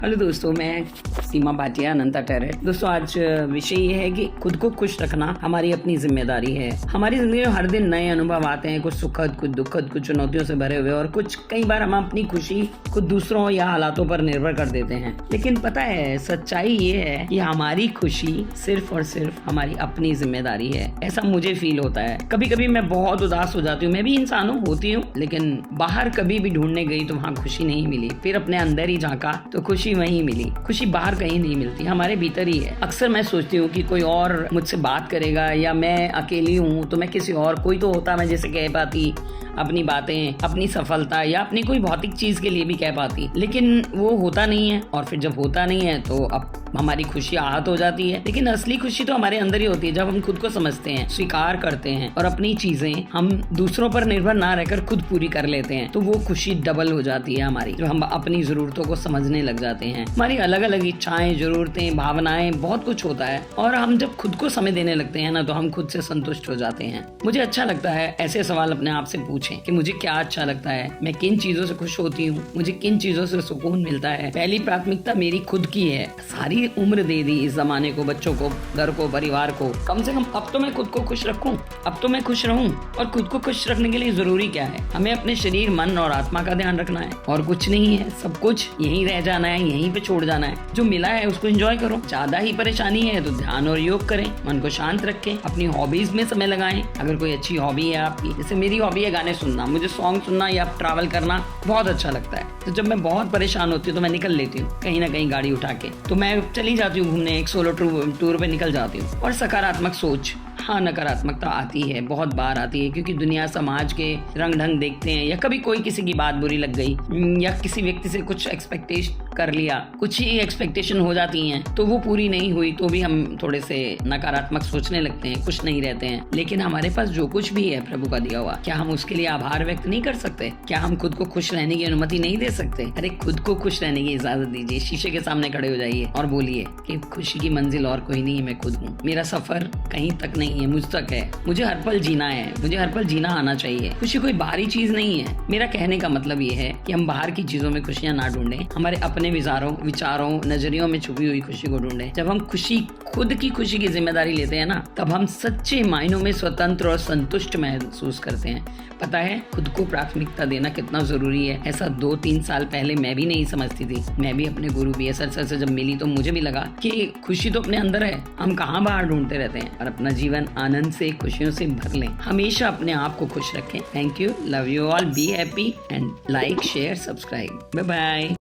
Hello दोस्तों, मैं सीमा भाटिया अनंता टेरेट। दोस्तों, आज विषय ये है कि खुद को खुश रखना हमारी अपनी जिम्मेदारी है। हमारी जिंदगी में हर दिन नए अनुभव आते हैं, कुछ सुखद, कुछ दुखद, कुछ चुनौतियों से भरे हुए, और कुछ कई बार हम अपनी खुशी खुद दूसरों या हालातों पर निर्भर कर देते हैं। लेकिन पता है, सच्चाई ये है कि हमारी खुशी सिर्फ और सिर्फ हमारी अपनी जिम्मेदारी है। ऐसा मुझे फील होता है। कभी कभी मैं बहुत उदास हो जाती हूँ, मैं भी इंसान हूँ, होती हूँ, लेकिन बाहर कभी भी ढूंढने गई तो वहाँ खुशी नहीं मिली। फिर अपने अंदर ही झांका तो खुशी वहीं मिली। खुशी बाहर कहीं नहीं मिलती, हमारे भीतर ही है। अक्सर मैं सोचती हूँ कि कोई और मुझसे बात करेगा, या मैं अकेली हूँ तो मैं किसी और, कोई तो होता मैं जैसे कह पाती अपनी बातें, अपनी सफलता या अपनी कोई भौतिक चीज के लिए भी कह पाती, लेकिन वो होता नहीं है। और फिर जब होता नहीं है तो अब हमारी खुशी आहत हो जाती है। लेकिन असली खुशी तो हमारे अंदर ही होती है, जब हम खुद को समझते हैं, स्वीकार करते हैं और अपनी चीजें हम दूसरों पर निर्भर ना रहकर खुद पूरी कर लेते हैं, तो वो खुशी डबल हो जाती है हमारी। जो हम अपनी जरूरतों को समझने लग जाते हैं, हमारी अलग अलग इच्छाएं, जरूरतें, भावनाएं, बहुत कुछ होता है, और हम जब खुद को समय देने लगते हैं ना, तो हम खुद से संतुष्ट हो जाते हैं। मुझे अच्छा लगता है ऐसे सवाल अपने आप से पूछें कि मुझे क्या अच्छा लगता है, मैं किन चीजों से खुश होती हूँ, मुझे किन चीजों से सुकून मिलता है। पहली प्राथमिकता मेरी खुद की है। सारी उम्र दे दी इस जमाने को, बच्चों को, घर को, परिवार को। कम से कम अब तो मैं खुद को खुश रखूं, अब तो मैं खुश रहूं। और खुद को खुश रखने के लिए जरूरी क्या है? हमें अपने शरीर, मन और आत्मा का ध्यान रखना है, और कुछ नहीं है। सब कुछ यहीं रह जाना है, यहीं पे छोड़ जाना है। जो मिला है उसको एंजॉय करो। ज्यादा ही परेशानी है तो ध्यान और योग करें, मन को शांत रखें, अपनी हॉबीज में समय लगाएं। अगर कोई अच्छी हॉबी है आपकी, जैसे मेरी हॉबी है गाने सुनना, मुझे सॉन्ग सुनना या ट्रैवल करना बहुत अच्छा लगता है। तो जब मैं बहुत परेशान होती हूँ तो मैं निकल लेती हूँ कहीं ना कहीं गाड़ी उठा के, तो मैं चली जाती हूँ घूमने, एक सोलो टूर पे निकल जाती हूँ। और सकारात्मक सोच, हाँ, नकारात्मकता आती है, बहुत बार आती है, क्योंकि दुनिया, समाज के रंग ढंग देखते हैं, या कभी कोई किसी की बात बुरी लग गई, या किसी व्यक्ति से कुछ एक्सपेक्टेशन कर लिया, कुछ ही एक्सपेक्टेशन हो जाती हैं, तो वो पूरी नहीं हुई तो भी हम थोड़े से नकारात्मक सोचने लगते हैं, खुश नहीं रहते हैं। लेकिन हमारे पास जो कुछ भी है प्रभु का दिया हुआ, क्या हम उसके लिए आभार व्यक्त नहीं कर सकते? क्या हम खुद को खुश रहने की अनुमति नहीं दे सकते? अरे खुद को खुश रहने की इजाजत दीजिए। शीशे के सामने खड़े हो जाइए और बोलिए कि खुशी की मंजिल और कोई नहीं है, मैं खुद हूँ। मेरा सफर कहीं तक नहीं है, मुझ तक है। मुझे हर पल जीना है, मुझे हर पल जीना आना चाहिए। खुशी कोई बाहरी चीज नहीं है। मेरा कहने का मतलब ये है कि हम बाहर की चीजों में खुशियां ना ढूंढें, हमारे अपने विचारों, नजरियों में छुपी हुई खुशी को ढूंढें। जब हम खुद की खुशी की जिम्मेदारी लेते हैं ना, तब हम सच्चे मायनों में स्वतंत्र और संतुष्ट महसूस करते हैं। पता है, खुद को प्राथमिकता देना कितना जरूरी है। ऐसा 2-3 साल पहले मैं भी नहीं समझती थी। मैं भी अपने गुरु BSR सर से जब मिली तो मुझे भी लगा कि खुशी तो अपने अंदर है, हम कहाँ बाहर ढूंढते रहते हैं। और अपना जीवन आनंद से, खुशियों से भर लें। हमेशा अपने आप को खुश रखें। Thank you, love you all, be happy and like, share, subscribe. Bye bye.